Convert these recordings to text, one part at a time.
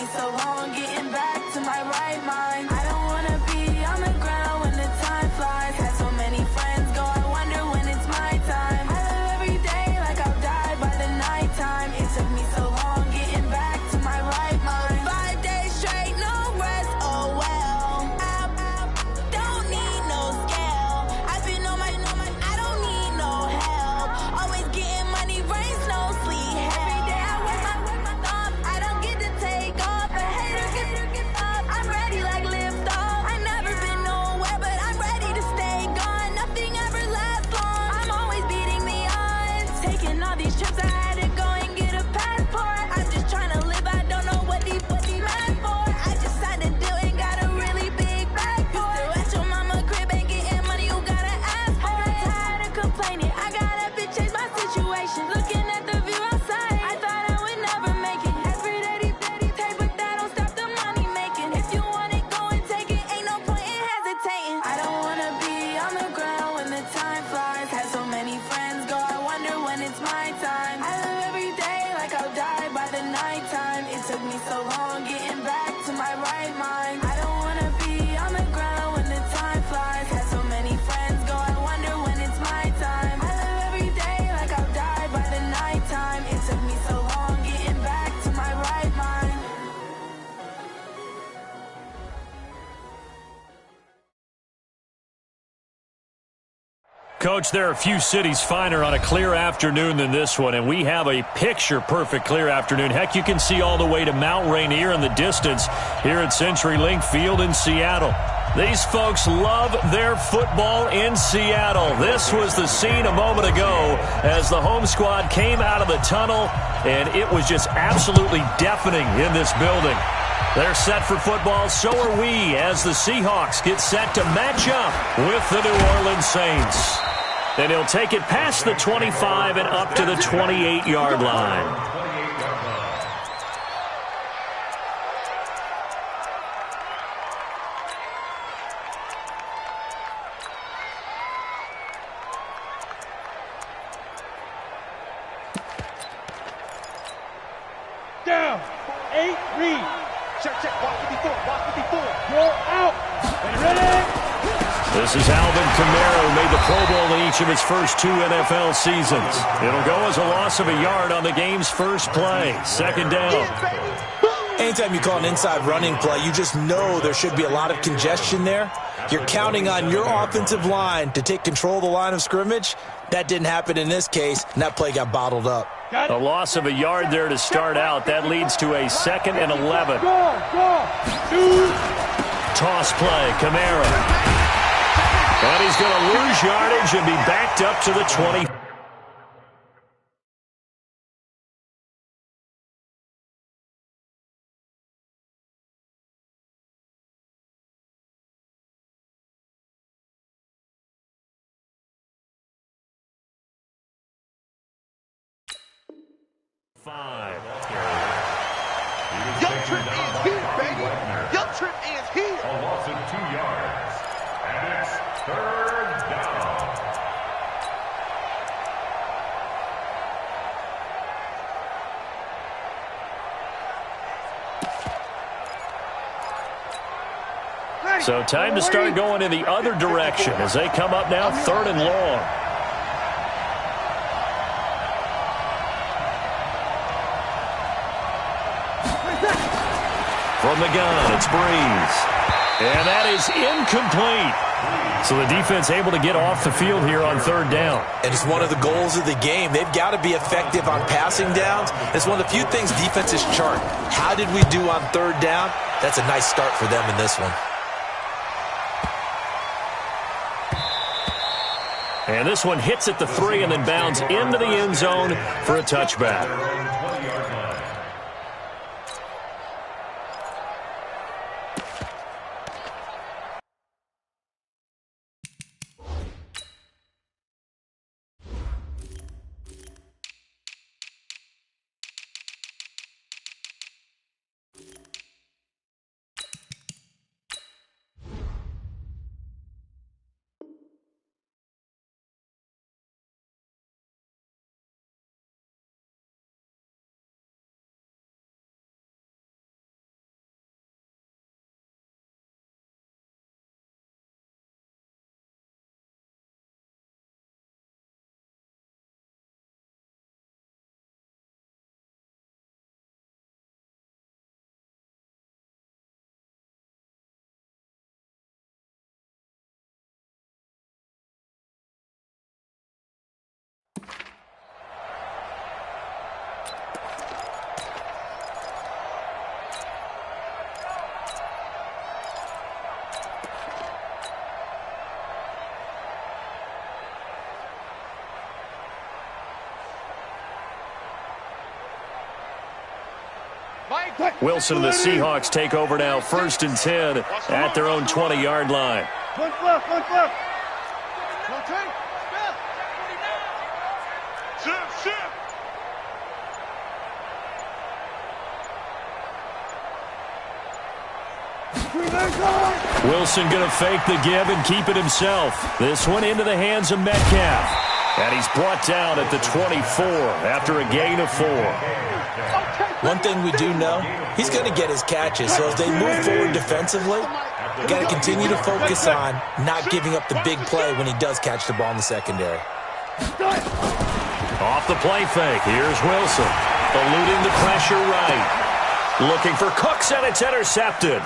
me so long getting back to my right mind. I don't wanna be on the ground when the time flies. Had so many friends go, I wonder when it's my time. I live every day like I'll die by the nighttime. It took me so long getting back to my right mind. 5 days straight, no rest, oh well. I don't need no scale. I've been on my, I don't need no help. Always getting money, rain, snow, sleet, every day I work my thumb. I don't get to take off. A hater get up. I'm ready like lift off. I've never been nowhere, but I'm ready to stay gone. Nothing ever lasts long. I'm always beating the odds. Taking all these trips, I had to go and get a passport. I'm just trying to live, I don't know what these mad for. I just signed a deal and got a really big bag for it. Still at your mama crib, ain't getting money, you gotta ask for it. I got tired of complaining, I got up and changed my situation. Looking at the view outside, I thought I would never make it. Every day take, but that don't stop the money making. If you want it, go and take it, ain't no point in hesitating. I don't wanna be on the ground when the time flies. Had so many friends go, I wonder when it's my time. I live every day like I'll die by the nighttime. It took me so long getting back to my right mind. I don't wanna be on the ground when the time flies. Had so many friends go, I wonder when it's my time. I live every day like I'll die by the nighttime. It took me so long getting back to my right mind. Coach, there are a few cities finer on a clear afternoon than this one, and we have a picture-perfect clear afternoon. Heck, you can see all the way to Mount Rainier in the distance here at CenturyLink Field in Seattle. These folks love their football in Seattle. This was the scene a moment ago as the home squad came out of the tunnel, and it was just absolutely deafening in this building. They're set for football, so are we, as the Seahawks get set to match up with the New Orleans Saints. And he'll take it past the 25 and up to the 28-yard line. Down. 8, read. Check, watch 54, roll out. Ready? This is Alvin Kamara, who made the Pro Bowl in each of his first 2 NFL seasons. It'll go as a loss of a yard on the game's first play. Second down. Anytime you call an inside running play, you just know there should be a lot of congestion there. You're counting on your offensive line to take control of the line of scrimmage. That didn't happen in this case, and that play got bottled up. A loss of a yard there to start out. That leads to a 2nd and 11. Toss play, Kamara. But he's going to lose yardage and be backed up to the 20. Young Trip is here, baby. Young Trip is here. A loss of 2 yards. And it's 3rd down. So time to start going in the other direction as they come up now 3rd and long. From the gun, it's Breeze. And that is incomplete. So the defense able to get off the field here on 3rd down. And it's one of the goals of the game. They've got to be effective on passing downs. It's one of the few things defenses chart. How did we do on 3rd down? That's a nice start for them in this one. And this one hits at the 3 and then bounds into the end zone for a touchback. Wilson and the Seahawks take over now, 1st and 10 at their own 20-yard line. One left, one left. Wilson going to fake the give and keep it himself. This one into the hands of Metcalf. And he's brought down at the 24 after a gain of 4. One thing we do know, he's going to get his catches. So as they move forward defensively, got to continue to focus on not giving up the big play when he does catch the ball in the secondary. Off the play fake. Here's Wilson. Eluding the pressure right. Looking for Cooks, and it's intercepted.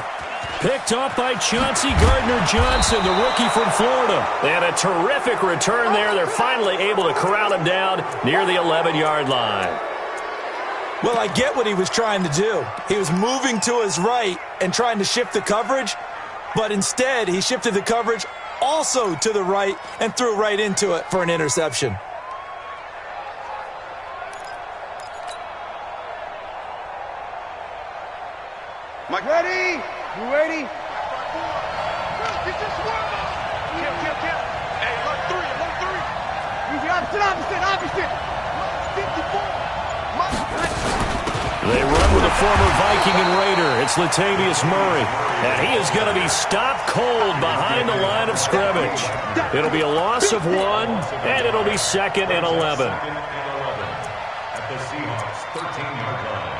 Picked off by Chauncey Gardner-Johnson, the rookie from Florida. And a terrific return there. They're finally able to corral him down near the 11-yard line. Well, I get what he was trying to do. He was moving to his right and trying to shift the coverage, but instead he shifted the coverage also to the right and threw right into it for an interception. Mike, ready? You ready? Get your swerve on. Kill. Hey, look three. Easy, opposite. 54. They run with a former Viking and Raider. It's Latavius Murray. And he is going to be stopped cold behind the line of scrimmage. It'll be a loss of 1, and it'll be 2nd and 11. At the Seahawks 13-yard line.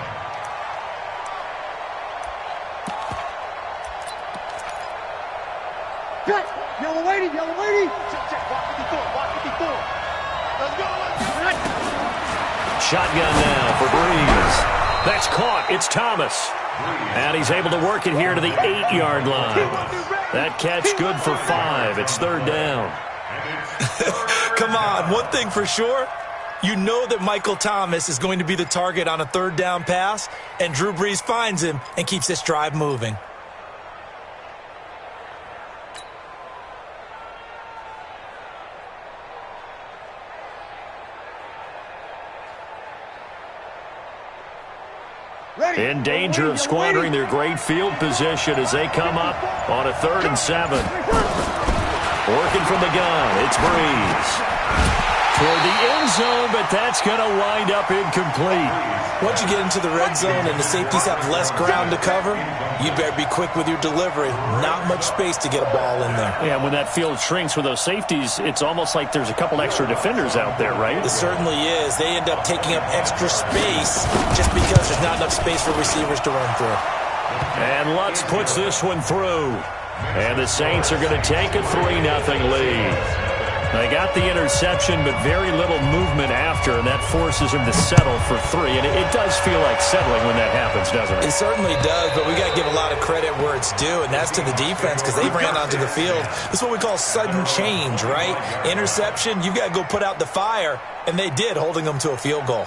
Yellow lady. Check. Walk 54. Let's go. Shotgun now for Breeze. That's caught. It's Thomas. And he's able to work it here to the 8-yard line. That catch good for 5. It's 3rd down. Come on, one thing for sure, you know that Michael Thomas is going to be the target on a 3rd down pass, and Drew Brees finds him and keeps this drive moving. In danger of squandering their great field position as they come up on a 3rd and 7. Working from the gun, it's Breeze. Toward the end zone, but that's going to wind up incomplete. Once you get into the red zone and the safeties have less ground to cover, you better be quick with your delivery. Not much space to get a ball in there. Yeah, when that field shrinks with those safeties, it's almost like there's a couple extra defenders out there, right? It certainly is. They end up taking up extra space just because there's not enough space for receivers to run through. And Lutz puts this one through. And the Saints are going to take a 3-0 lead. They got the interception, but very little movement after, and that forces them to settle for 3. And it does feel like settling when that happens, doesn't it? It certainly does, but we got to give a lot of credit where it's due, and that's to the defense because they ran onto the field. This is what we call sudden change, right? Interception, you've got to go put out the fire, and they did, holding them to a field goal.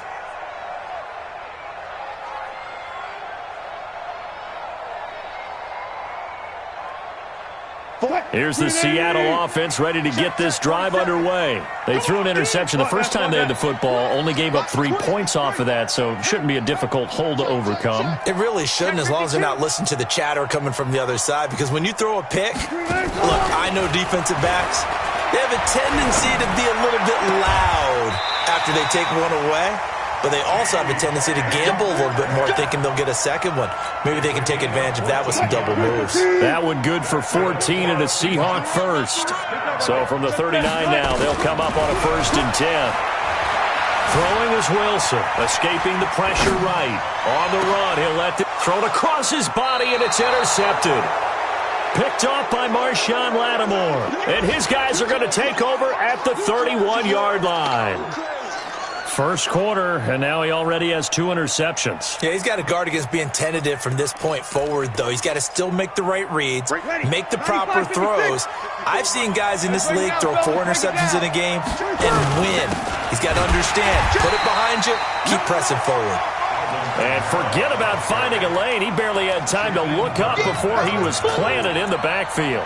Here's the Seattle offense ready to get this drive underway. They threw an interception the first time they had the football, only gave up 3 points off of that, so it shouldn't be a difficult hole to overcome. It really shouldn't, as long as they're not listening to the chatter coming from the other side, because when you throw a pick, look, I know defensive backs, they have a tendency to be a little bit loud after they take one away. But they also have a tendency to gamble a little bit more, thinking they'll get a second one. Maybe they can take advantage of that with some double moves. That one good for 14 and a Seahawk first. So from the 39 now, they'll come up on a 1st and 10. Throwing is Wilson, escaping the pressure right. On the run, he'll let it throw it across his body, and it's intercepted. Picked off by Marshawn Lattimore. And his guys are going to take over at the 31-yard line. First quarter, and now he already has 2 interceptions. Yeah, he's got to guard against being tentative from this point forward, though. He's got to still make the right reads, make the proper throws. I've seen guys in this league throw 4 interceptions in a game and win. He's got to understand, put it behind you, keep pressing forward. And forget about finding a lane. He barely had time to look up before he was planted in the backfield.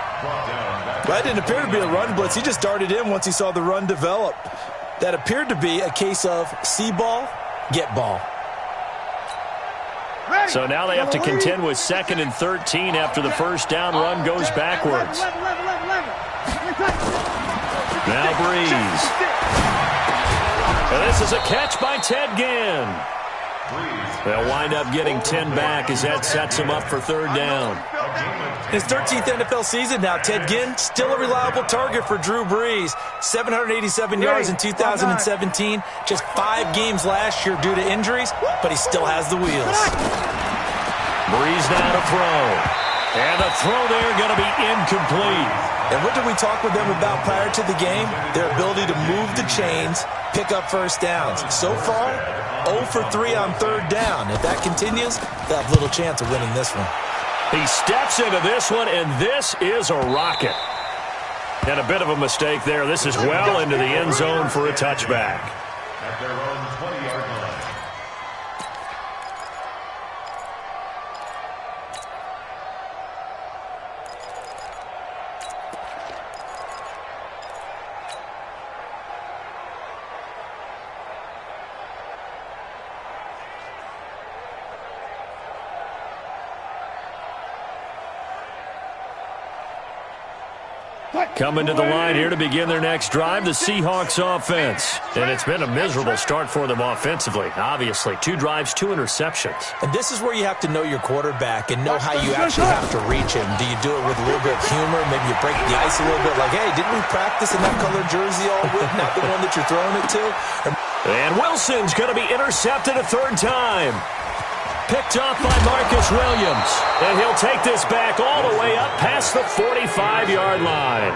Well, that didn't appear to be a run blitz. He just darted in once he saw the run develop. That appeared to be a case of see ball, get ball. So now they have to contend with 2nd and 13 after the first down run goes backwards. Now Breeze. And this is a catch by Ted Ginn. They'll wind up getting 10 back as that sets them up for 3rd down. His 13th NFL season now, Ted Ginn, still a reliable target for Drew Brees. 787 yards in 2017, just 5 games last year due to injuries, but he still has the wheels. Brees now to throw. And the throw there going to be incomplete. And what did we talk with them about prior to the game? Their ability to move the chains, pick up first downs. So far, 0 for 3 on 3rd down. If that continues, they'll have little chance of winning this one. He steps into this one, and this is a rocket. And a bit of a mistake there. This is well into the end zone for a touchback. At their own 20-yard line. Coming to the line here to begin their next drive, the Seahawks offense. And it's been a miserable start for them offensively, obviously. 2 drives, 2 interceptions. And this is where you have to know your quarterback and know how you actually have to reach him. Do you do it with a little bit of humor? Maybe you break the ice a little bit like, hey, didn't we practice in that colored jersey all week? Not the one that you're throwing it to? And Wilson's going to be intercepted a 3rd time. Picked off by Marcus Williams. And he'll take this back all the way up past the 45-yard line.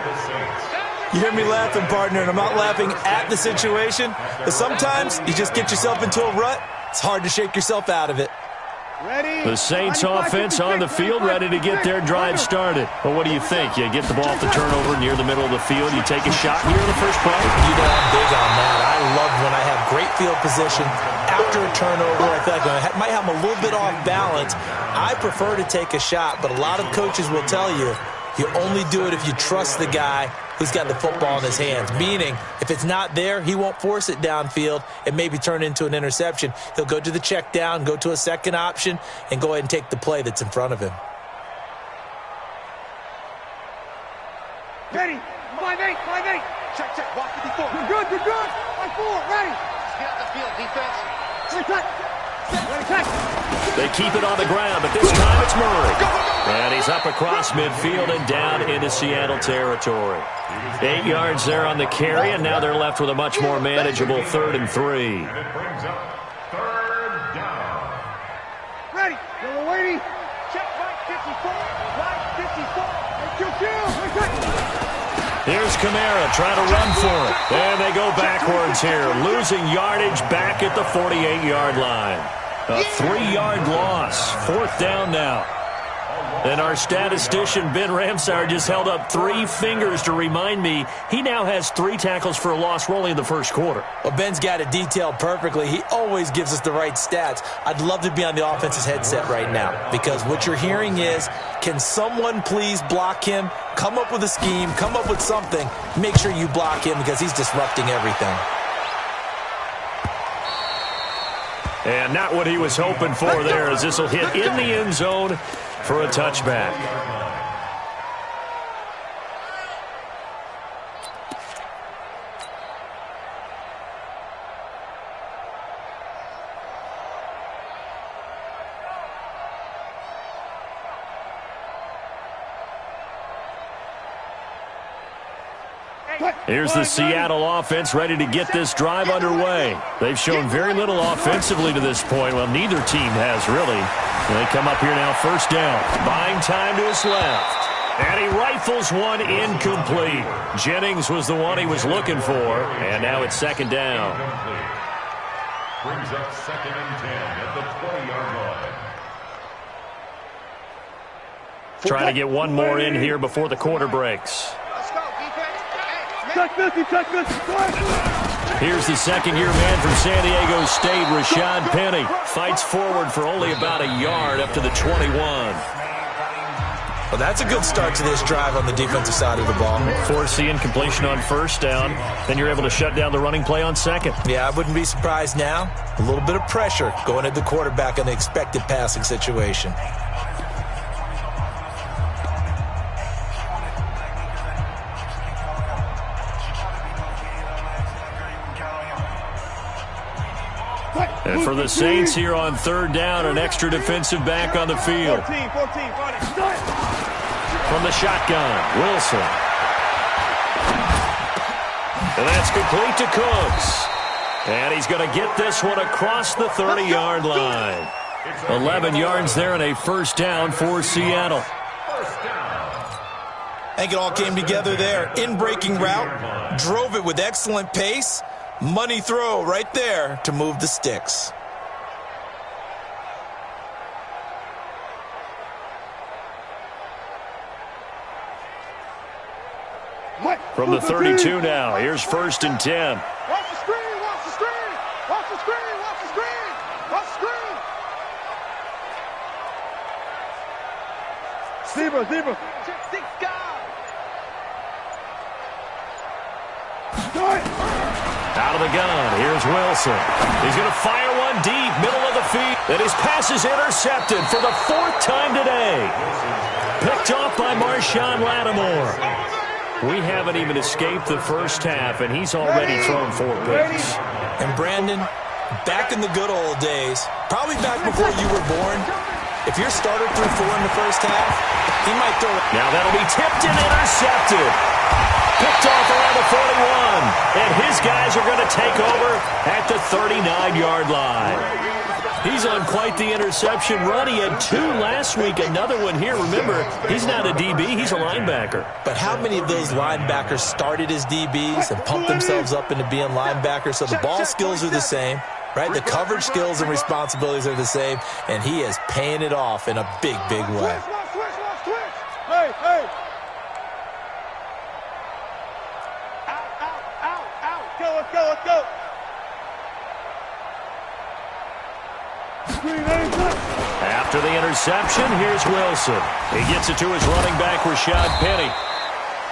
You hear me laughing, partner, and I'm not laughing at the situation. But sometimes you just get yourself into a rut. It's hard to shake yourself out of it. The Saints offense on the field, ready to get their drive started. Well, what do you think? You get the ball off the turnover near the middle of the field. You take a shot here in the first play? You know, I'm big on that. I love when I have great field position. After a turnover, I feel like I might have a little bit off balance. I prefer to take a shot, but a lot of coaches will tell you, you only do it if you trust the guy who's got the football in his hands. Meaning, if it's not there, he won't force it downfield and maybe turn into an interception. He'll go to the check down, go to a second option, and go ahead and take the play that's in front of him. Ready. 5-8, 5-8. Check, check. Walk 54. You're good, you're good. 5-4, ready. Get out the field, defense. They keep it on the ground, but this time it's Murray. And he's up across midfield and down into Seattle territory. 8 yards there on the carry, and now they're left with a much more manageable 3rd and 3. And it brings up 3rd down. Ready. Yellow lady. Check right 54. Right 54. Here's Kamara trying to run for it. And they go backwards here, losing yardage back at the 48-yard line. A 3-yard loss. 4th down now. And our statistician, Ben Ramsar, just held up 3 fingers to remind me he now has 3 tackles for a loss only in the first quarter. Well, Ben's got it detailed perfectly. He always gives us the right stats. I'd love to be on the offense's headset right now because what you're hearing is, can someone please block him? Come up with a scheme, come up with something. Make sure you block him because he's disrupting everything. And not what he was hoping for there, as this will hit in the end zone for a touchback. Here's the Seattle offense ready to get this drive underway. They've shown very little offensively to this point. Well, neither team has really. They come up here now, 1st down. Buying time to his left. And he rifles one incomplete. Jennings was the one he was looking for. And now it's 2nd down. Brings up 2nd and 10 at the 20-yard line. Trying to get one more in here before the quarter breaks. Let's go, defense. Here's the 2nd-year man from San Diego State, Rashad Penny. Fights forward for only about a yard up to the 21. Well, that's a good start to this drive on the defensive side of the ball. Force the incompletion on first down. Then you're able to shut down the running play on second. Yeah, I wouldn't be surprised now. A little bit of pressure going at the quarterback in the expected passing situation. And for the Saints here on third down, an extra defensive back on the field. 14, 14, From the shotgun, Wilson. And that's complete to Cooks. And he's going to get this one across the 30-yard line. 11 yards there and a first down for Seattle. I think it all came together there. In-breaking route, drove it with excellent pace. Money throw right there to move the sticks. From the 32 now, here's first and 10. Watch the screen, watch the screen, watch the screen, watch the screen, watch the screen. Zebra. Six guys. Out of the gun, here's Wilson. He's going to fire one deep, middle of the field. And his pass is intercepted for the fourth time today. Picked off by Marshawn Lattimore. We haven't even escaped the first half, and he's already thrown 4 picks. And Brandon, back in the good old days, probably back before you were born, if your starter threw 4 in the first half, he might throw it. Now that'll be tipped and intercepted. Picked off around the 41. And his guys are going to take over at the 39-yard line. He's on quite the interception run. He had 2 last week, another one here. Remember, he's not a DB, he's a linebacker. But how many of those linebackers started as DBs and pumped themselves up into being linebackers? So the ball skills are the same, right? The coverage skills and responsibilities are the same, and he is paying it off in a big, big way. Switch. Hey. Out. Let's go. After the interception, here's Wilson. He gets it to his running back, Rashad Penny.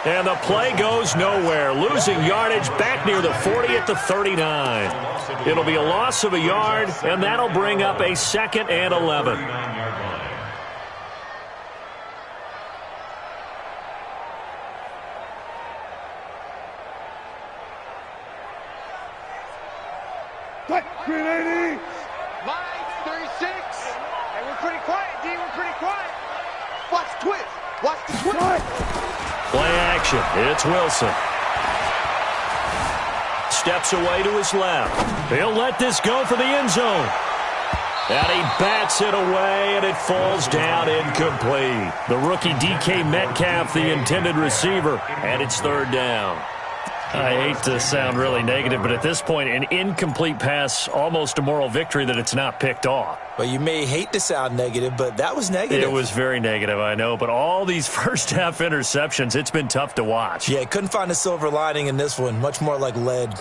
And the play goes nowhere. Losing yardage back near the 40 at the 39. It'll be a loss of a yard, and that'll bring up a 2nd and 11. Grenade. Line 36. Hey, we're pretty quiet, D. We're pretty quiet. Watch the twitch. Watch the twitch. Play action. It's Wilson. Steps away to his left. He'll let this go for the end zone. And he bats it away, and it falls down incomplete. The rookie DK Metcalf, the intended receiver, and it's 3rd down. I hate to sound really negative, but at this point, an incomplete pass, almost a moral victory that it's not picked off. Well, you may hate to sound negative, but that was negative. It was very negative, I know, but all these first-half interceptions, it's been tough to watch. Yeah, couldn't find a silver lining in this one, much more like lead.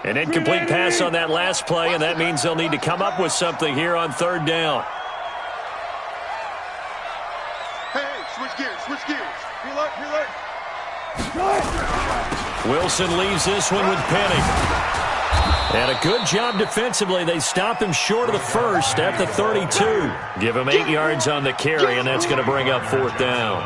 An incomplete pass on that last play, and that means they'll need to come up with something here on 3rd down. Switch gears. Reload. Wilson leaves this one with Penny. And a good job defensively. They stop him short of the first at the 32. Give him 8 yards on the carry, and that's going to bring up 4th down.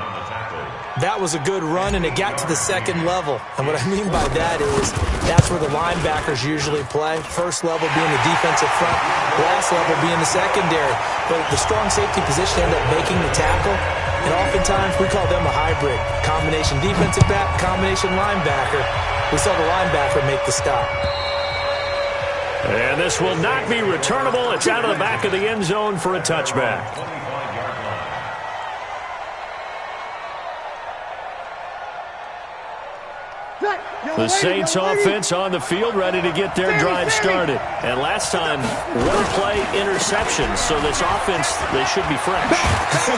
That was a good run, and it got to the 2nd level. And what I mean by that is that's where the linebackers usually play. First level being the defensive front, last level being the secondary. But the strong safety position ended up making the tackle. And oftentimes we call them a hybrid. Combination defensive back, combination linebacker. We saw the linebacker make the stop. And this will not be returnable. It's out of the back of the end zone for a touchback. The Saints offense on the field, ready to get their drive started. And last time, one play interception, so this offense, they should be fresh.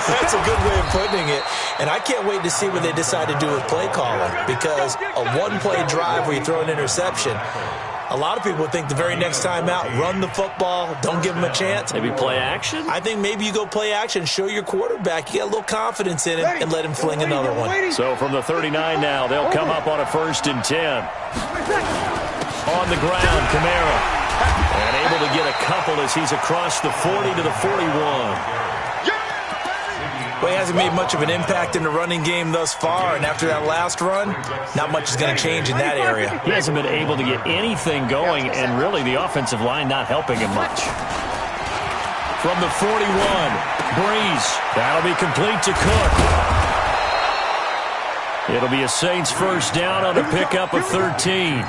That's a good way of putting it. And I can't wait to see what they decide to do with play calling, because a one-play drive where you throw an interception, A lot of people think the very next time out, run the football, don't give him a chance. Maybe play action? I think maybe you go play action, show your quarterback, you get a little confidence in him, and let him fling another one. So from the 39 now, they'll come up on a 1st and 10. On the ground, Kamara. And able to get a couple as he's across the 40 to the 41. Well, he hasn't made much of an impact in the running game thus far, and after that last run, not much is going to change in that area. He hasn't been able to get anything going, and really the offensive line not helping him much. From the 41, Breeze. That'll be complete to Cook. It'll be a Saints 1st down on a pickup of 13.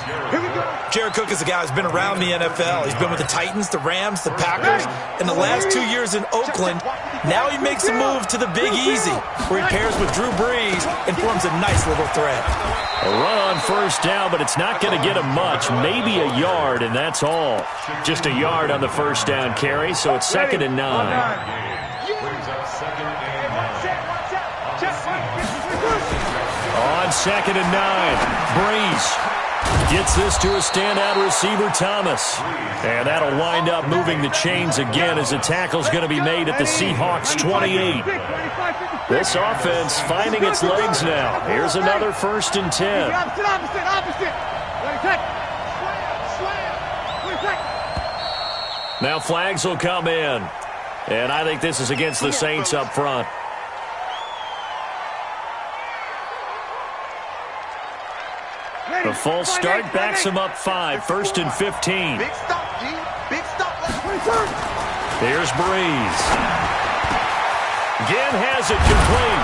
Jared Cook is a guy who's been around the NFL. He's been with the Titans, the Rams, the Packers. In the last 2 years in Oakland, now he makes a move to the Big Easy, where he pairs with Drew Brees and forms a nice little threat. A run on 1st down, but it's not going to get him much. Maybe a yard, and that's all. Just a yard on the 1st down carry, so it's 2nd and 9. On 2nd and 9, Breeze gets this to a standout receiver, Thomas. And that'll wind up moving the chains again as a tackle's going to be made at the Seahawks 28. This offense finding its legs now. Here's another 1st and 10. Now flags will come in. And I think this is against the Saints up front. The full start backs him up 5, 1st and 15. Big stop, G. Big stop. Here's Breeze. Again has it complete.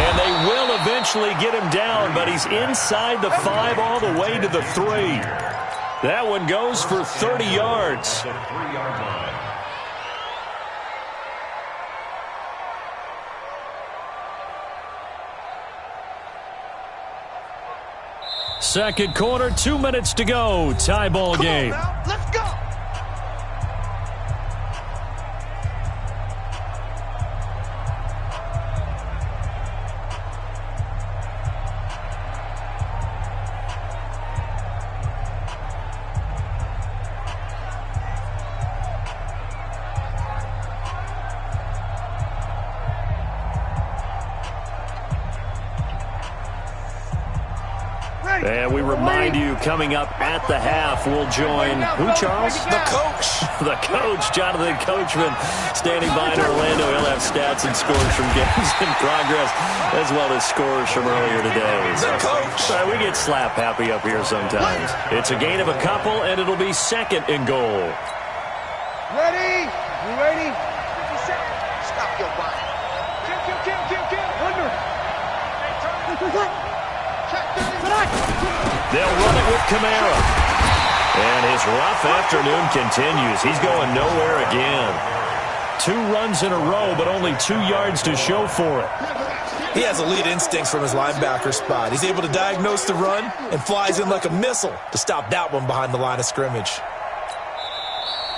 And they will eventually get him down, but he's inside the 5 all the way to the 3. That one goes for 30 yards. Second quarter, 2 minutes to go. Tie ball game. Let's go. And we remind you, coming up at the half, we'll join, who, Charles? The coach. The coach, Jonathan Coachman, standing by in Orlando. He'll have stats and scores from games in progress, as well as scores from earlier today. The coach. We get slap happy up here sometimes. It's a gain of a couple, and it'll be 2nd and goal. Ready? You ready? 50 seconds. Stop your body. Kill. Under. They'll run it with Kamara. And his rough afternoon continues. He's going nowhere again. 2 runs in a row, but only 2 yards to show for it. He has elite instincts from his linebacker spot. He's able to diagnose the run and flies in like a missile to stop that one behind the line of scrimmage.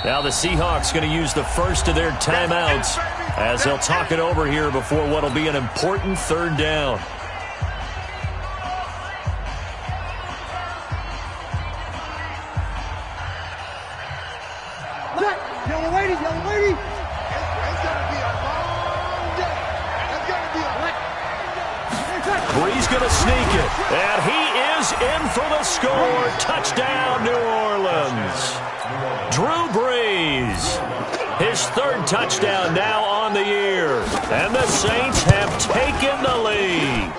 Now the Seahawks going to use the first of their timeouts as they'll talk it over here before what will be an important 3rd down. Yellow lady. It's gonna be a long day. It's gonna be a Breeze going to sneak it, and he is in for the score. Touchdown, New Orleans. Drew Brees, his 3rd touchdown now on the year, and the Saints have taken the lead.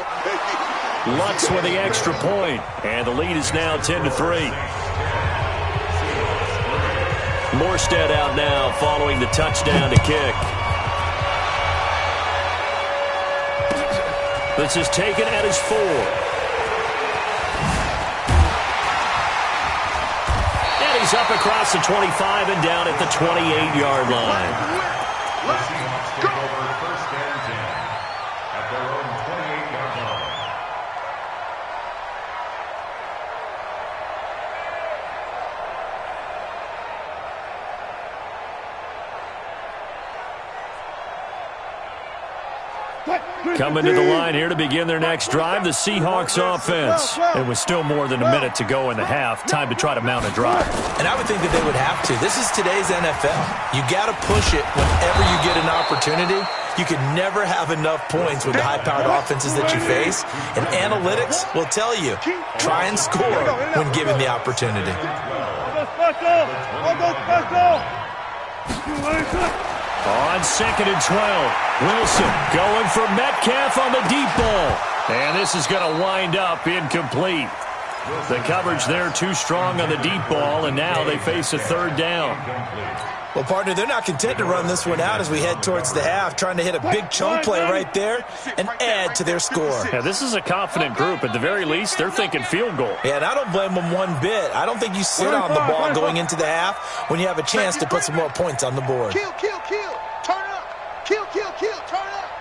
Lutz with the extra point, and the lead is now 10-3. Morstead out now following the touchdown to kick. This is taken at his 4. And he's up across the 25 and down at the 28-yard line. Let's take over 1st and 10 at their own 28-yard line. Coming to the line here to begin their next drive, the Seahawks offense. It was still more than a minute to go in the half. Time to try to mount a drive. And I would think that they would have to. This is today's NFL. You got to push it whenever you get an opportunity. You can never have enough points with the high-powered offenses that you face. And analytics will tell you, try and score when given the opportunity. On 2nd and 12, Wilson going for Metcalf on the deep ball. And this is going to wind up incomplete. The coverage there too strong on the deep ball, and now they face a 3rd down. Well, partner, they're not content to run this one out as we head towards the half, trying to hit a big chunk play right there and add to their score. Yeah, this is a confident group. At the very least, they're thinking field goal. Yeah, and I don't blame them one bit. I don't think you sit on the ball going into the half when you have a chance to put some more points on the board. Kill, kill, kill. Turn up. Kill, kill, kill. Turn up.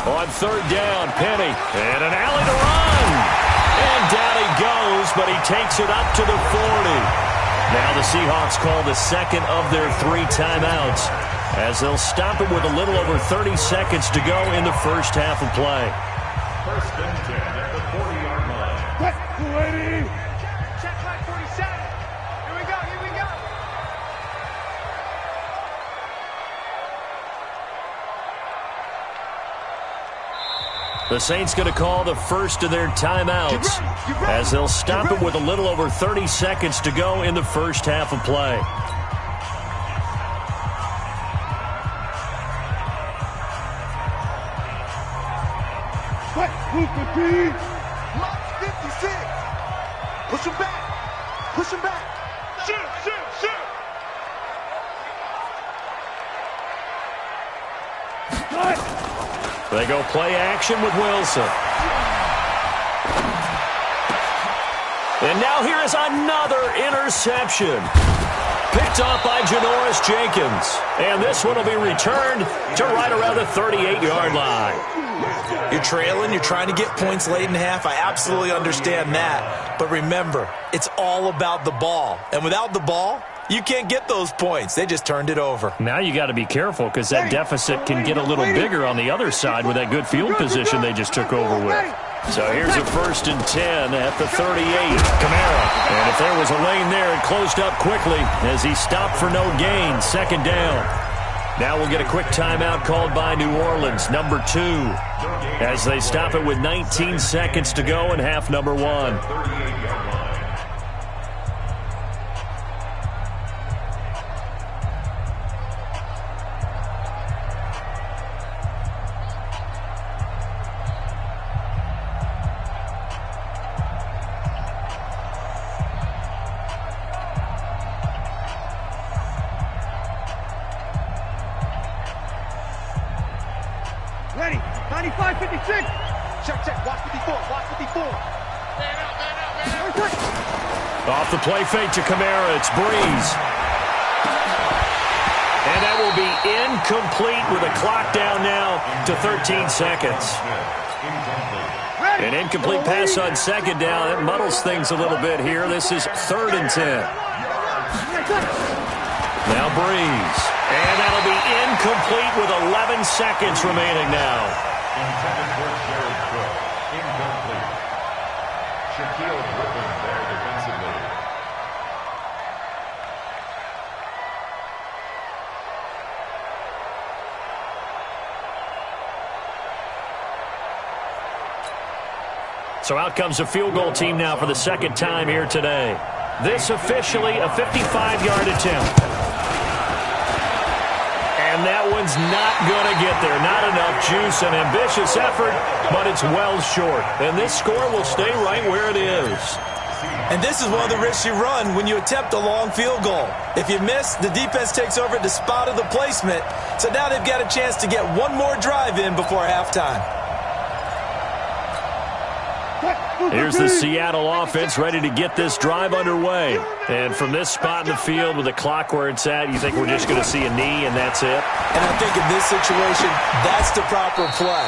On 3rd down, Penny. And an alley to run. And down he goes, but he takes it up to the 40. Now the Seahawks call the second of their 3 timeouts as they'll stop it with a little over 30 seconds to go in the first half of play. 1st and 10 at the 40-yard line. Check line 47. Here we go, here we go. The Saints going to call the first of their timeouts as they'll stop it with a little over 30 seconds to go in the first half of play. Mark 56. Push him back. Push him back. Shoot, shoot, shoot. They go play action with Wilson. And now here is another interception. Picked off by Janoris Jenkins. And this one will be returned to right around the 38-yard line. You're trailing, you're trying to get points late in half. I absolutely understand that. But remember, it's all about the ball. And without the ball, you can't get those points. They just turned it over. Now you got to be careful because that deficit can get a little bigger on the other side with that good field position they just took over with. So here's a 1st and 10 at the 38. Kamara. And if there was a lane there, it closed up quickly as he stopped for no gain. 2nd down. Now we'll get a quick timeout called by New Orleans, number 2, as they stop it with 19 seconds to go in half number 1. Ready, 95, 56. Check, check, watch 54, watch 54. Man out. Off the play fake to Kamara, it's Breeze. And that will be incomplete with a clock down now to 13 seconds. An incomplete pass on 2nd down. That muddles things a little bit here. This is 3rd and 10. Now Breeze. And that'll be incomplete with 11 seconds remaining now. Intended for Jared Cook. Incomplete. Shaquille Griffin there defensively. So out comes a field goal team now for the 2nd time here today. This officially a 55-yard attempt. And that one's not going to get there. Not enough juice, an ambitious effort, but it's well short. And this score will stay right where it is. And this is one of the risks you run when you attempt a long field goal. If you miss, the defense takes over the spot of the placement. So now they've got a chance to get one more drive in before halftime. Here's the Seattle offense ready to get this drive underway. And from this spot in the field with the clock where it's at, you think we're just going to see a knee and that's it? And I think in this situation, that's the proper play.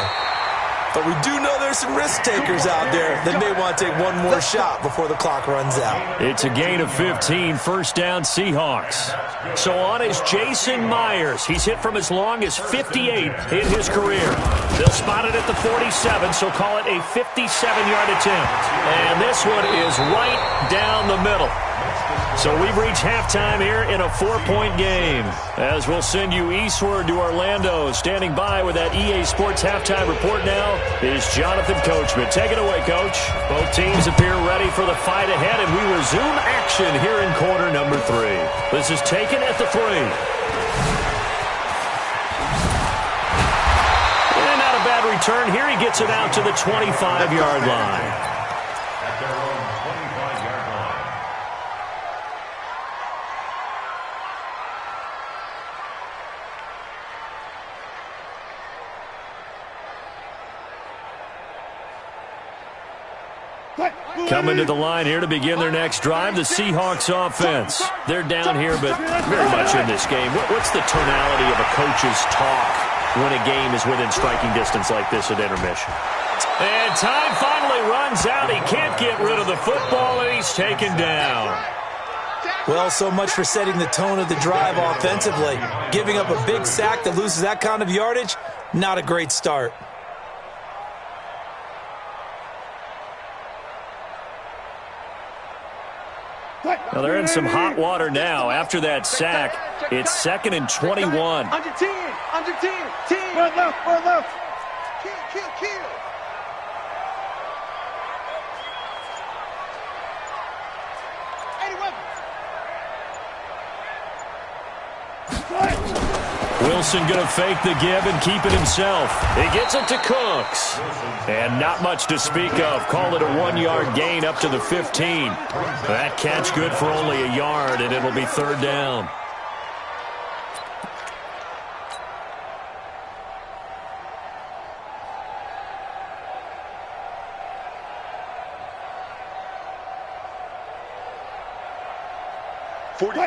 But we do know there's some risk takers out there that may want to take one more shot before the clock runs out. It's a gain of 15, first down Seahawks. So on is Jason Myers. He's hit from as long as 58 in his career. They'll spot it at the 47, so call it a 57-yard attempt. And this one is right down the middle. So we've reached halftime here in a 4-point game. As we'll send you eastward to Orlando. Standing by with that EA Sports halftime report now is Jonathan Coachman. Take it away, Coach. Both teams appear ready for the fight ahead, and we resume action here in quarter number 3. This is taken at the 3. And not a bad return. Here he gets it out to the 25-yard line. At their own 25-yard line. Coming to the line here to begin their next drive, the Seahawks offense. They're down here, but very much in this game. What's the tonality of a coach's talk when a game is within striking distance like this at intermission? And time finally runs out. He can't get rid of the football, and he's taken down. Well, so much for setting the tone of the drive offensively. Giving up a big sack that loses that kind of yardage, not a great start. Well, they're in some hot water now. After that sack, it's 2nd and 21. Under 10, 10. Run left. Kill. Wilson going to fake the give and keep it himself. He gets it to Cooks. And not much to speak of. Call it a 1-yard gain up to the 15. That catch good for only a yard, and it'll be 3rd down.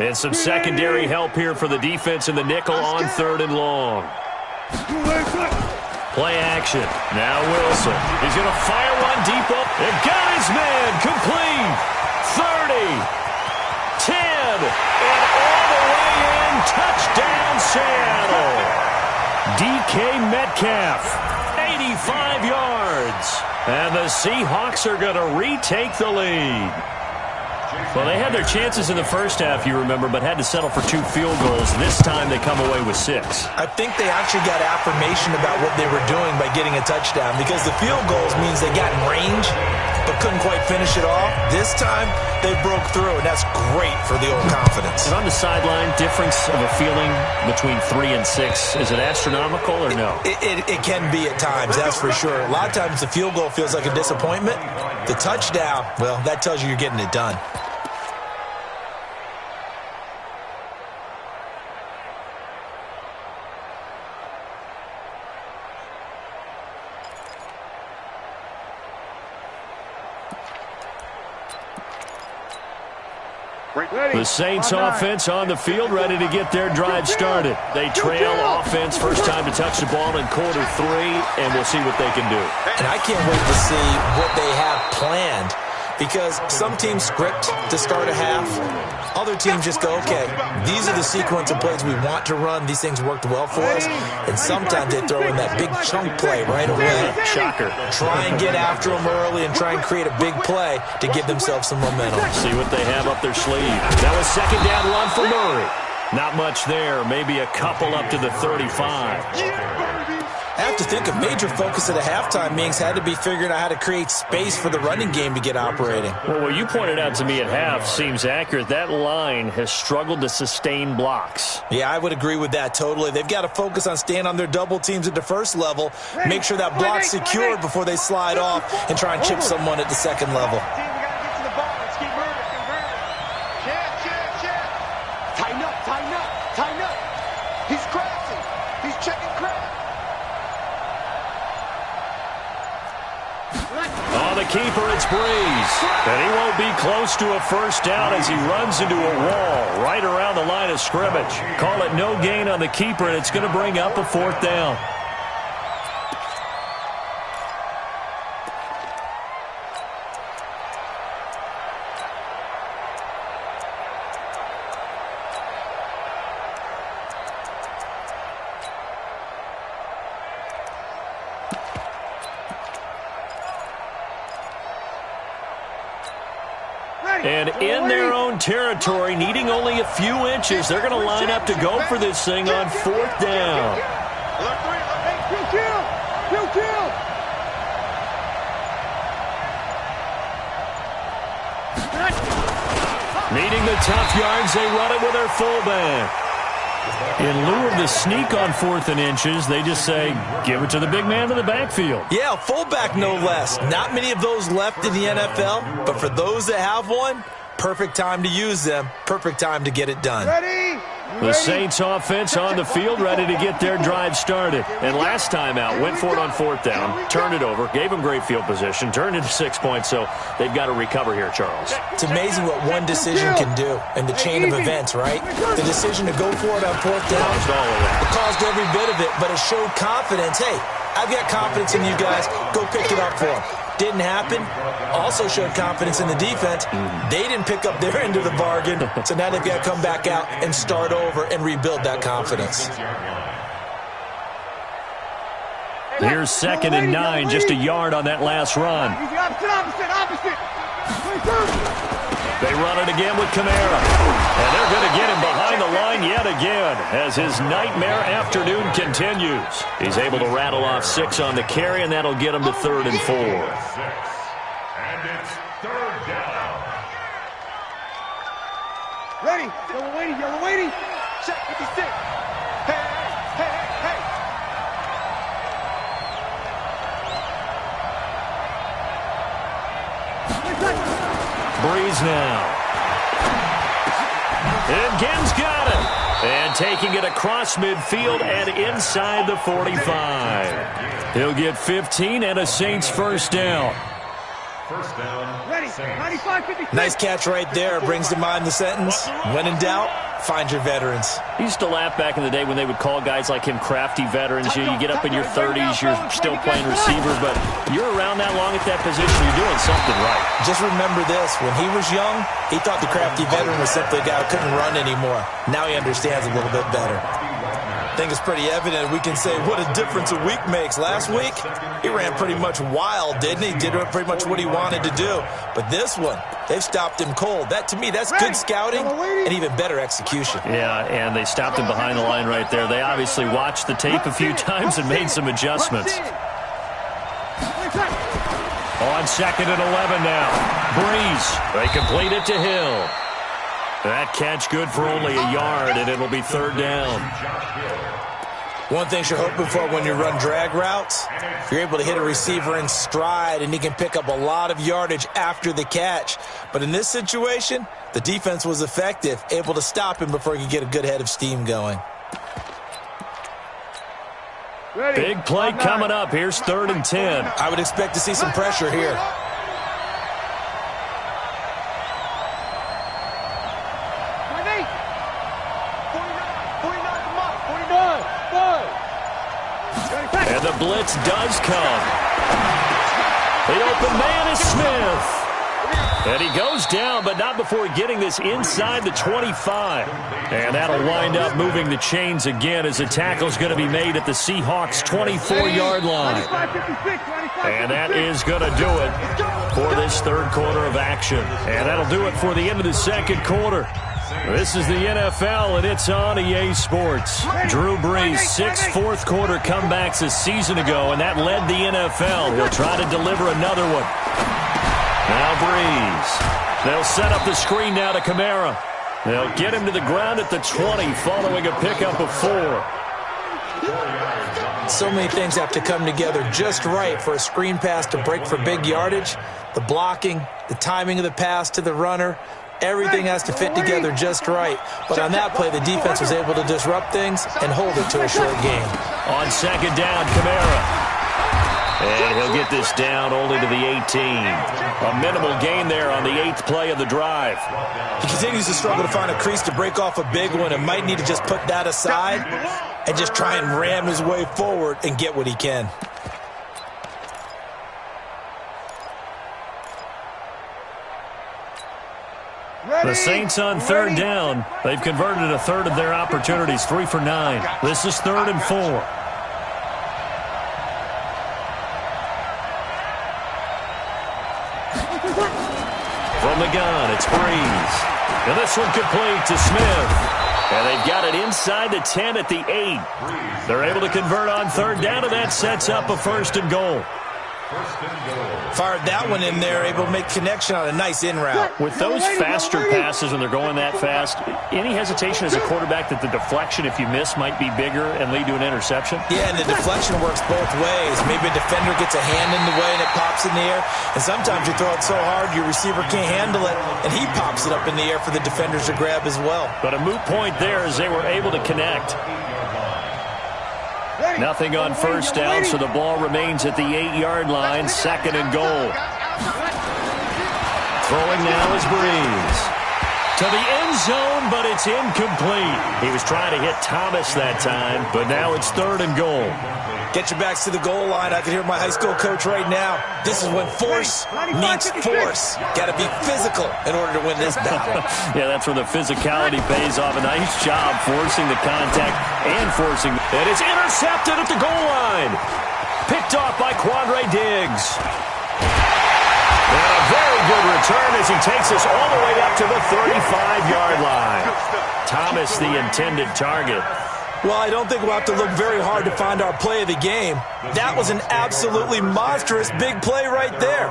And some secondary help here for the defense in the nickel on 3rd and long. Play action. Now Wilson. He's going to fire one deep up. And got his man. Complete. 30. 10. And all the way in. Touchdown Seattle. DK Metcalf. 85 yards. And the Seahawks are going to retake the lead. Well, they had their chances in the first half, you remember, but had to settle for 2 field goals. This time they come away with 6. I think they actually got affirmation about what they were doing by getting a touchdown, because the field goals means they got in range but couldn't quite finish it off. This time they broke through, and that's great for the old confidence. And on the sideline, difference of a feeling between 3 and 6, is it astronomical or no? It can be at times, that's for sure. A lot of times the field goal feels like a disappointment. The touchdown, well, that tells you you're getting it done. The Saints offense on the field, ready to get their drive started. They trail offense, first time to touch the ball in quarter 3, and we'll see what they can do. And I can't wait to see what they have planned, because some teams script to start a half. Other teams just go, okay, these are the sequence of plays we want to run. These things worked well for us. And sometimes they throw in that big chunk play right away. Shocker. Try and get after them early and try and create a big play to give themselves some momentum. See what they have up their sleeve. That was 2nd down run for Murray. Not much there. Maybe a couple up to the 35. I have to think a major focus at a halftime means had to be figuring out how to create space for the running game to get operating. Well, what you pointed out to me at half seems accurate. That line has struggled to sustain blocks. Yeah, I would agree with that totally. They've got to focus on staying on their double teams at the first level, make sure that block's secured before they slide off and try and chip someone at the second level. Tighten up. He's crashing. He's checking crash. On the keeper, it's Breeze. And he won't be close to a first down as he runs into a wall right around the line of scrimmage. Call it no gain on the keeper, and it's going to bring up a 4th down. And in their own territory, needing only a few inches, they're going to line up to go for this thing on 4th down. Kill. Needing the tough yards, they run it with their fullback. In lieu of the sneak on 4th and inches, they just say, give it to the big man in the backfield. Yeah, fullback no less. Not many of those left in the NFL, but for those that have one, perfect time to use them, perfect time to get it done. The Saints offense on the field, ready to get their drive started. And last time out, went for it on 4th down, turned it over, gave them great field position, turned into 6 points, so they've got to recover here, Charles. It's amazing what one decision can do in the chain of events, right? The decision to go for it on 4th down, it caused every bit of it, but it showed confidence. Hey, I've got confidence in you guys. Go pick it up for them. Didn't happen. Also showed confidence in the defense. They didn't pick up their end of the bargain, so now they've got to come back out and start over and rebuild that confidence. Here's 2nd and 9, just a yard on that last run. Opposite. They run it again with Kamara. And they're going to get him behind the line yet again as his nightmare afternoon continues. He's able to rattle off 6 on the carry, and that'll get him to 3rd and 4. And it's 3rd down. Ready. Yellow waiting. Check 56. Hey. Breeze now. And Gibbs got it. And taking it across midfield and inside the 45. He'll get 15 and a Saints first down. First down. Ready. 95, 56. Nice catch right there. Brings to mind the sentence, when in doubt, find your veterans. He used to laugh back in the day when they would call guys like him crafty veterans. You get up in your 30s, you're still playing receiver, but you're around that long at that position, you're doing something right. Just remember this, when he was young, he thought the crafty veteran was simply a guy who couldn't run anymore. Now he understands a little bit better. I think it's pretty evident we can say what a difference a week makes. Last week, he ran pretty much wild, didn't he? Did pretty much what he wanted to do. But this one, they've stopped him cold. That, to me, that's good scouting and even better execution. Yeah, and they stopped him behind the line right there. They obviously watched the tape a few times and made some adjustments. On 2nd and 11 now. Breeze. They complete it to Hill. That catch good for only a yard, and it'll be 3rd down. One thing you're hoping for when you run drag routes, you're able to hit a receiver in stride, and he can pick up a lot of yardage after the catch. But in this situation, the defense was effective, able to stop him before he could get a good head of steam going. Big play coming up. Here's 3rd and 10. I would expect to see some pressure here. And the blitz does come. The open man is Smith. And he goes down, but not before getting this inside the 25. And that'll wind up moving the chains again as the tackle's going to be made at the Seahawks' 24-yard line. And that is going to do it for this 3rd quarter of action. And that'll do it for the end of the 2nd quarter. This is the NFL, and it's on EA Sports. Drew Brees, 6 fourth-quarter comebacks a season ago, and that led the NFL. He'll try to deliver another one. Now Brees. They'll set up the screen now to Kamara. They'll get him to the ground at the 20 following a pickup of 4. So many things have to come together just right for a screen pass to break for big yardage. The blocking, the timing of the pass to the runner, everything has to fit together just right. But on that play, the defense was able to disrupt things and hold it to a short gain. On 2nd down, Kamara. And he'll get this down only to the 18. A minimal gain there on the 8th play of the drive. He continues to struggle to find a crease to break off a big one and might need to just put that aside and just try and ram his way forward and get what he can. The Saints on 3rd down. They've converted a third of their opportunities, 3 for 9. This is 3rd and 4. From the gun, it's Breeze. And this one complete to Smith. And they've got it inside the 10 at the 8. They're able to convert on third down, and that sets up a 1st and goal. Fired that one in there, able to make connection on a nice in route. With those faster passes when they're going that fast, any hesitation as a quarterback that the deflection, if you miss, might be bigger and lead to an interception? Yeah, and the deflection works both ways. Maybe a defender gets a hand in the way and it pops in the air. And sometimes you throw it so hard your receiver can't handle it, and he pops it up in the air for the defenders to grab as well. But a moot point there as they were able to connect. Nothing on first down, so the ball remains at the 8-yard line, 2nd and goal. Throwing now is Breeze. To the end zone, but it's incomplete. He was trying to hit Thomas that time, but now it's 3rd and goal. Get your backs to the goal line. I can hear my high school coach right now. This is when force meets force. Got to be physical in order to win this battle. Yeah, that's where the physicality pays off. A nice job forcing the contact and forcing. And it's intercepted at the goal line. Picked off by Quandre Diggs. And a very good return as he takes us all the way up to the 35-yard line. Thomas, the intended target. Well, I don't think we'll have to look very hard to find our play of the game. That was an absolutely monstrous big play right there.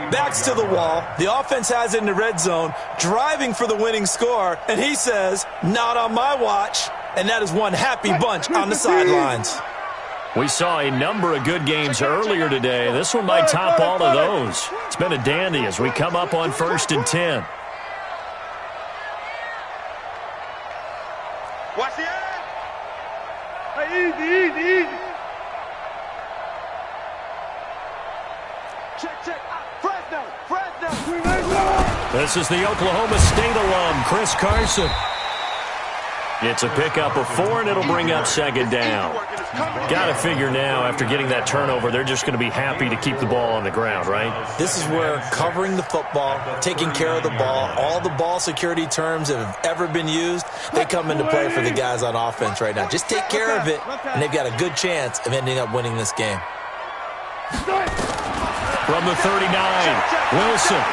Backs to the wall. The offense has it in the red zone, driving for the winning score. And he says, not on my watch. And that is one happy bunch on the sidelines. We saw a number of good games earlier today. This one might top all of those. It's been a dandy as we come up on 1st and 10. Watch the end. Easy. Check. Fresno. This is the Oklahoma State alum, Chris Carson. It's a pickup of 4, and it'll bring up 2nd down. Got to figure now, after getting that turnover, they're just going to be happy to keep the ball on the ground, right? This is where covering the football, taking care of the ball, all the ball security terms that have ever been used, they come into play for the guys on offense right now. Just take care of it, and they've got a good chance of ending up winning this game. From the 39, Wilson.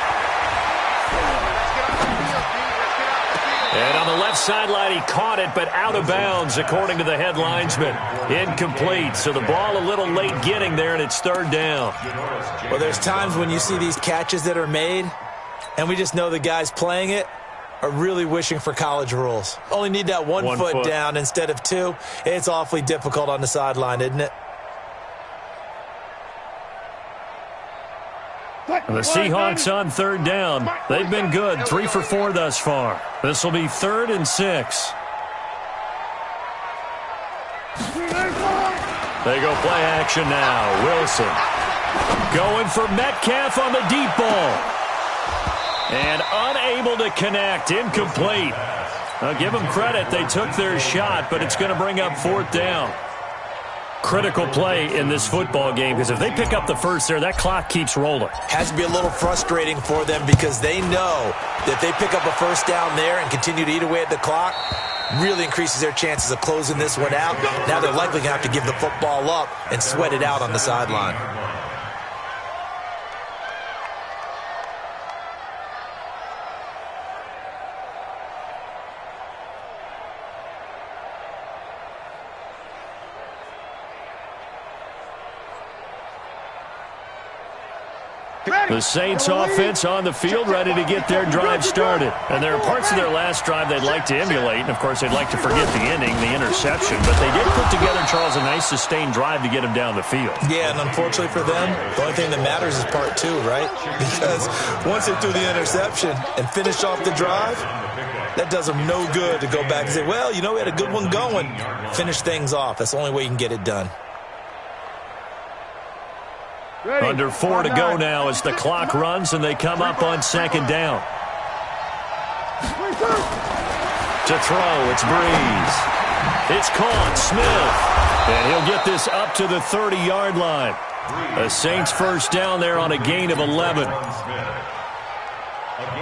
And on the left sideline, he caught it, but out of bounds, according to the head linesman. Incomplete, so the ball a little late getting there, and it's 3rd down. Well, there's times when you see these catches that are made, and we just know the guys playing it are really wishing for college rules. Only need that one foot down instead of 2. It's awfully difficult on the sideline, isn't it? And the Seahawks on 3rd down. They've been good, 3 for 4 thus far. This will be 3rd and 6. They go play action now. Wilson going for Metcalf on the deep ball. And unable to connect. Incomplete. I'll give them credit. They took their shot, but it's going to bring up 4th down. Critical play in this football game, because if they pick up the first there, that clock keeps rolling. Has to be a little frustrating for them because they know that if they pick up a first down there and continue to eat away at the clock, really increases their chances of closing this one out. Now they're likely going to have to give the football up and sweat it out on the sideline. The Saints offense on the field, ready to get their drive started. And there are parts of their last drive they'd like to emulate. And, of course, they'd like to forget the inning, the interception. But they did put together, Charles, a nice sustained drive to get them down the field. Yeah, and unfortunately for them, the only thing that matters is part 2, right? Because once they threw the interception and finished off the drive, that does them no good to go back and say, well, you know, we had a good one going. Finish things off. That's the only way you can get it done. Under 4 to go now as the clock runs and they come up on 2nd down. To throw, it's Breeze. It's caught, Smith. And he'll get this up to the 30-yard line. A Saints first down there on a gain of 11.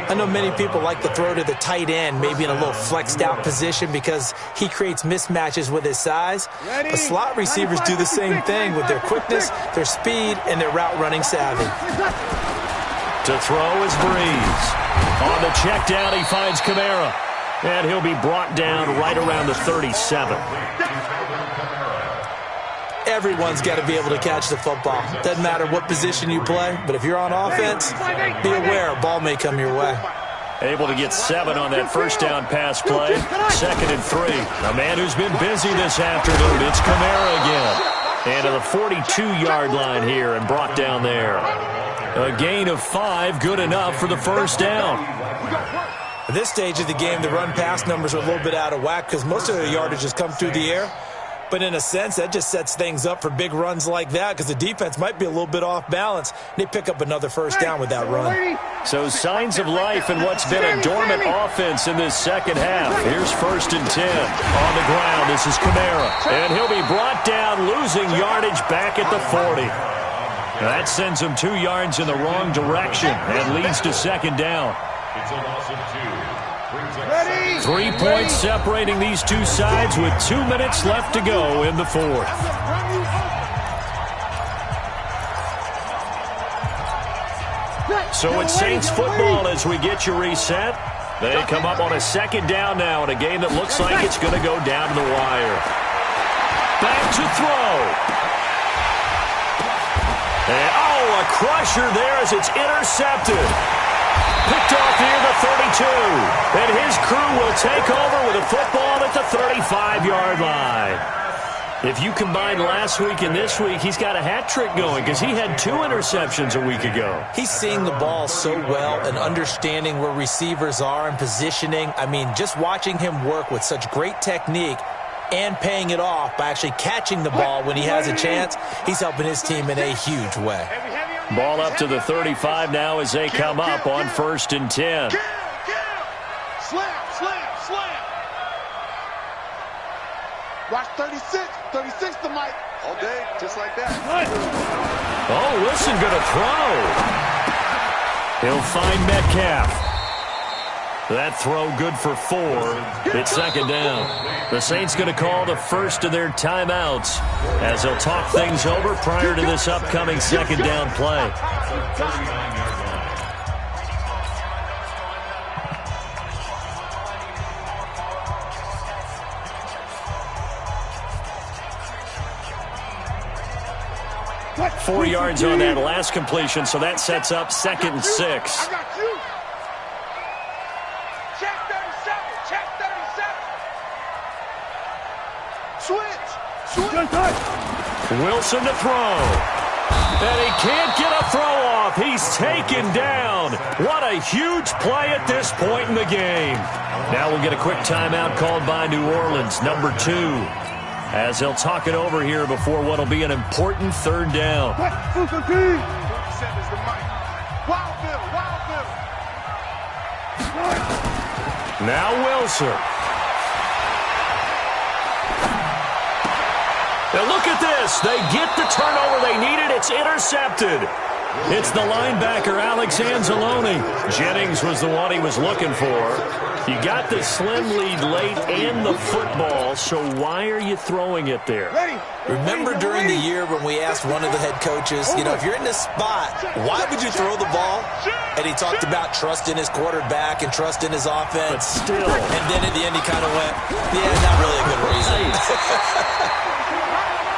I know many people like to throw to the tight end, maybe in a little flexed out position because he creates mismatches with his size. But slot receivers do the same thing with their quickness, their speed, and their route running savvy. To throw is Breeze. On the check down, he finds Kamara. And he'll be brought down right around the 37. Everyone's got to be able to catch the football. Doesn't matter what position you play, but if you're on offense, be aware a ball may come your way. Able to get 7 on that first down pass play. 2nd and 3. A man who's been busy this afternoon. It's Kamara again. And to the 42-yard line here and brought down there. A gain of 5, good enough for the first down. At this stage of the game, the run-pass numbers are a little bit out of whack because most of the yardage has come through the air. But in a sense, that just sets things up for big runs like that because the defense might be a little bit off balance. They pick up another first down with that run. So signs of life in what's been a dormant offense in this second half. Here's 1st and 10. On the ground, this is Kamara. And he'll be brought down, losing yardage back at the 40. That sends him 2 yards in the wrong direction and leads to 2nd down. It's a loss of 2. 3 points separating these two sides with 2 minutes left to go in the 4th. So it's Saints football as we get you reset. They come up on a 2nd down now in a game that looks like it's going to go down to the wire. Back to throw. And, a crusher there as it's intercepted. Picked off near the 32. And his crew will take over with a football at the 35-yard line. If you combine last week and this week, he's got a hat trick going because he had 2 interceptions a week ago. He's seeing the ball so well and understanding where receivers are and positioning. I mean, just watching him work with such great technique and paying it off by actually catching the ball when he has a chance, he's helping his team in a huge way. Ball up to the 35 now as they come up on 1st and 10. Slam. Watch 36. 36 to Mike. All day, just like that. Oh, Wilson going to throw. He'll find Metcalf. That throw good for 4. It's 2nd down. The Saints going to call the first of their timeouts as they'll talk things over prior to this upcoming 2nd down play. 39-yard line. 4 yards on that last completion, so that sets up 2nd and 6. I got you. Check 37. Check 37. Switch. Wilson to throw. And he can't get a throw off. He's taken down. What a huge play at this point in the game. Now we'll get a quick timeout called by New Orleans, number 2. As they'll talk it over here before what will be an important 3rd down. Now Wilson. Now look at this. They get the turnover they needed. It's intercepted. It's the linebacker, Alex Anzalone. Jennings was the one he was looking for. You got the slim lead late and the football, so why are you throwing it there? Remember during the year when we asked one of the head coaches, if you're in this spot, why would you throw the ball? And he talked about trust in his quarterback and trust in his offense. But still. And then at the end he kind of went, yeah, not really a good reason.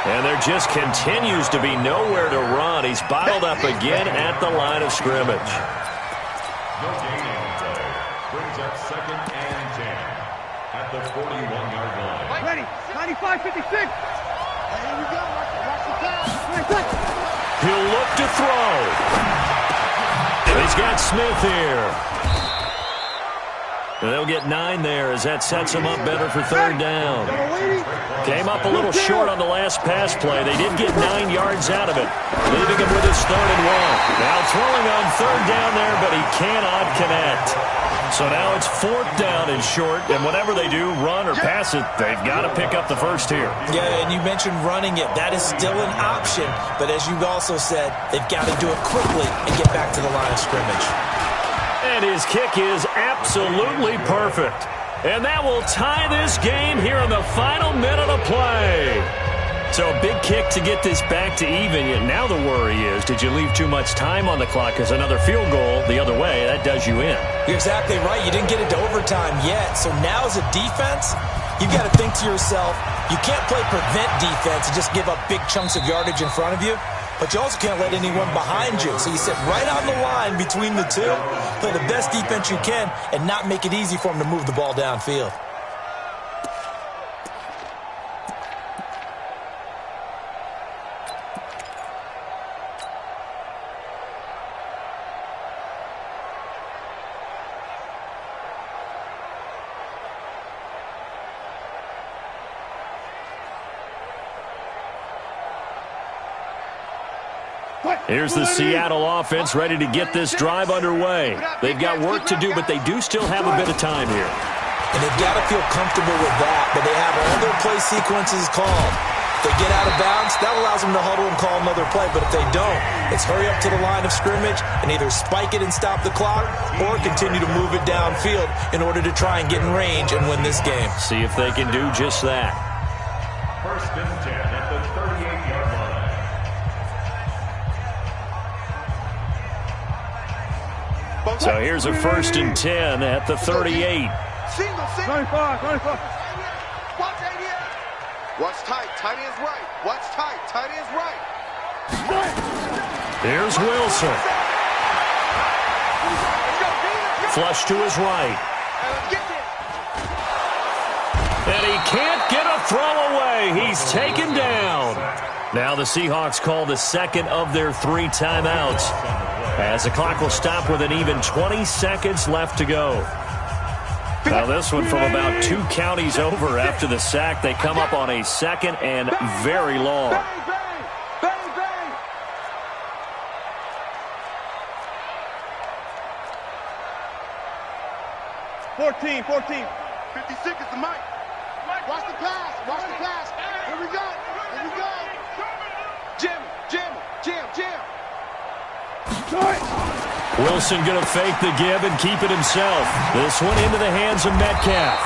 And there just continues to be nowhere to run. He's bottled up again at the line of scrimmage. No gain on play. Brings up 2nd and 10 at the 41-yard line. Ready. 95-56. Here we go. Watch the pass. He'll look to throw. He's got Smith here. And they'll get 9 there as that sets him up better for 3rd down. Came up a little short on the last pass play. They did get 9 yards out of it, leaving him with his 3rd and 1. Now throwing on 3rd down there, but he cannot connect. So now it's 4th down and short, and whatever they do, run or pass it, they've got to pick up the first here. Yeah, and you mentioned running it. That is still an option, but as you also said, they've got to do it quickly and get back to the line of scrimmage. And his kick is absolutely perfect. And that will tie this game here in the final minute of play. So a big kick to get this back to even. Yet now the worry is, did you leave too much time on the clock? Because another field goal the other way, that does you in. You're exactly right. You didn't get it to overtime yet. So now as a defense, you've got to think to yourself, you can't play prevent defense and just give up big chunks of yardage in front of you. But you also can't let anyone behind you. So you sit right on the line between the two, play the best defense you can, and not make it easy for them to move the ball downfield. Here's the Seattle offense ready to get this drive underway. They've got work to do, but they do still have a bit of time here. And they've got to feel comfortable with that, but they have all their play sequences called. If they get out of bounds, that allows them to huddle and call another play. But if they don't, it's hurry up to the line of scrimmage and either spike it and stop the clock or continue to move it downfield in order to try and get in range and win this game. See if they can do just that. First and 10 at the 38-yard line. So here's a first and 10 at the 38. Single. 25. Watch 88. Watch tight. Tight end's right. Watch tight. Tight end's right. Here's Wilson. Flush to his right. And he can't get a throw away. He's taken down. Now the Seahawks call the second of their 3 timeouts, as the clock will stop with an even 20 seconds left to go. Now this one from about 2 counties over after the sack. They come up on a second and very long. Bang, bang. 14. 56 is the mic. Watch the pass. Here we go. Jam. Wilson going to fake the give and keep it himself. This one into the hands of Metcalf.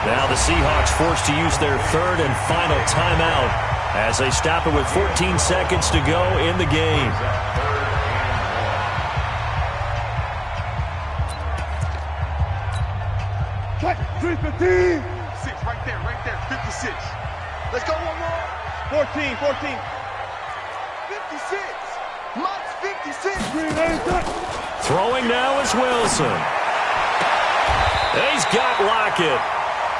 Now the Seahawks forced to use their 3rd and final timeout as they stop it with 14 seconds to go in the game. 3:15. 6 right there. 56. Let's go one more. 14. 56. Mike's 56. Throwing now is Wilson. He's got Lockett.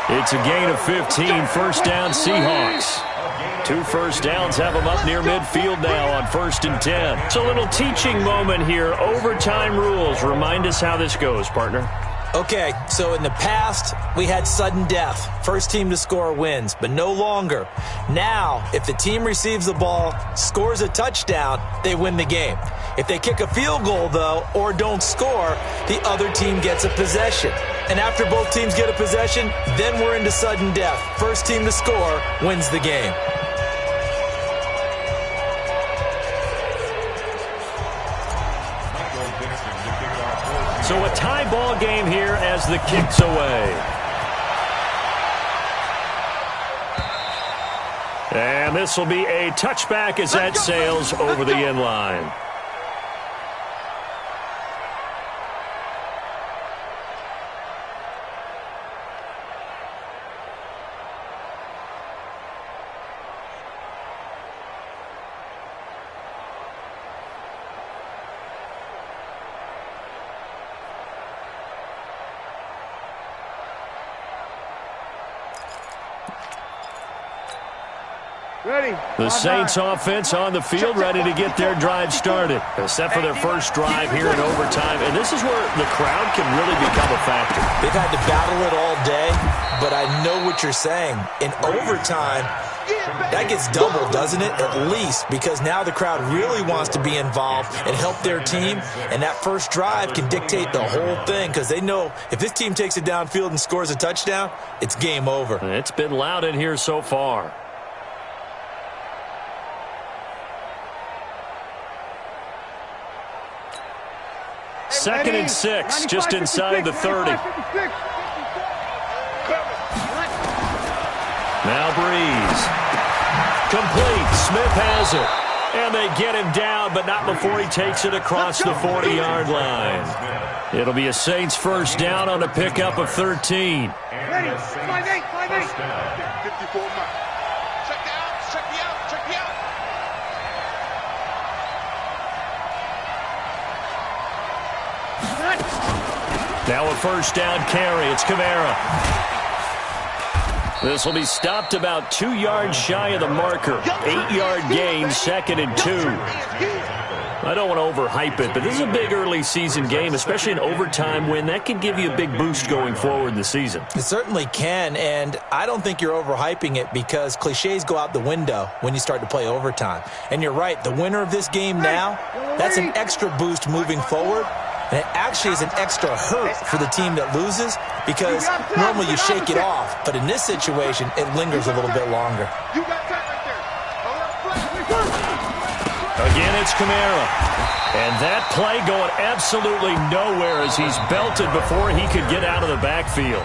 It's a gain of 15. First down, Seahawks. 2 first downs have them up near midfield now on 1st and 10. It's a little teaching moment here. Overtime rules. Remind us how this goes, partner. Okay, so in the past, we had sudden death. First team to score wins, but no longer. Now, if the team receives the ball, scores a touchdown, they win the game. If they kick a field goal, though, or don't score, the other team gets a possession. And after both teams get a possession, then we're into sudden death. First team to score wins the game. So a tie ball game here as the kick's away. And this will be a touchback as that sails over the end line. Ready. The Saints offense on the field, ready to get their drive started. Set for their first drive here in overtime. And this is where the crowd can really become a factor. They've had to battle it all day, but I know what you're saying. In overtime, that gets doubled, doesn't it? At least, because now the crowd really wants to be involved and help their team. And that first drive can dictate the whole thing, because they know if this team takes it downfield and scores a touchdown, it's game over. It's been loud in here so far. Second and 6, just inside the 30. Now Breeze. complete. Smith has it. And they get him down, but not before he takes it across the 40-yard line. It'll be a Saints first down on a pickup of 13. Ready. 5-8, 5-8. 54 mark. Check the out, check the out, check the out. Now a first down carry. It's Kamara. This will be stopped about 2 yards shy of the marker. 8-yard gain, 2nd and 2. I don't want to overhype it, but this is a big early season game, especially an overtime win. That can give you a big boost going forward in the season. It certainly can, and I don't think you're overhyping it because cliches go out the window when you start to play overtime. And you're right, the winner of this game now, that's an extra boost moving forward. And it actually is an extra hurt for the team that loses because normally you shake it off. But in this situation, it lingers a little bit longer. You got that right there. Again, it's Kamara. And that play going absolutely nowhere as he's belted before he could get out of the backfield.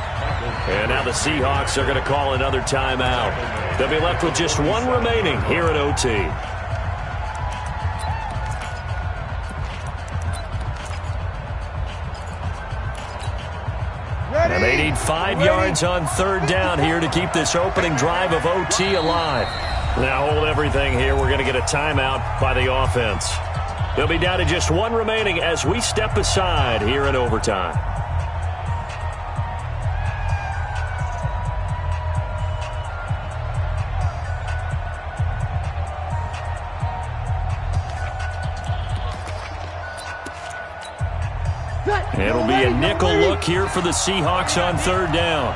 And now the Seahawks are going to call another timeout. They'll be left with just one remaining here at OT. And they need 5 yards on third down here to keep this opening drive of OT alive. Now hold everything here. We're going to get a timeout by the offense. They'll be down to just one remaining as we step aside here in overtime. It'll be a nickel look here for the Seahawks on third down.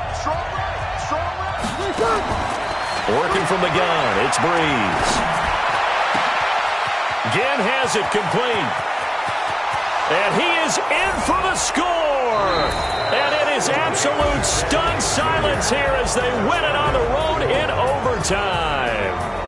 Working from the gun, it's Breeze. Again has it complete. And he is in for the score. And it is absolute stunned silence here as they win it on the road in overtime.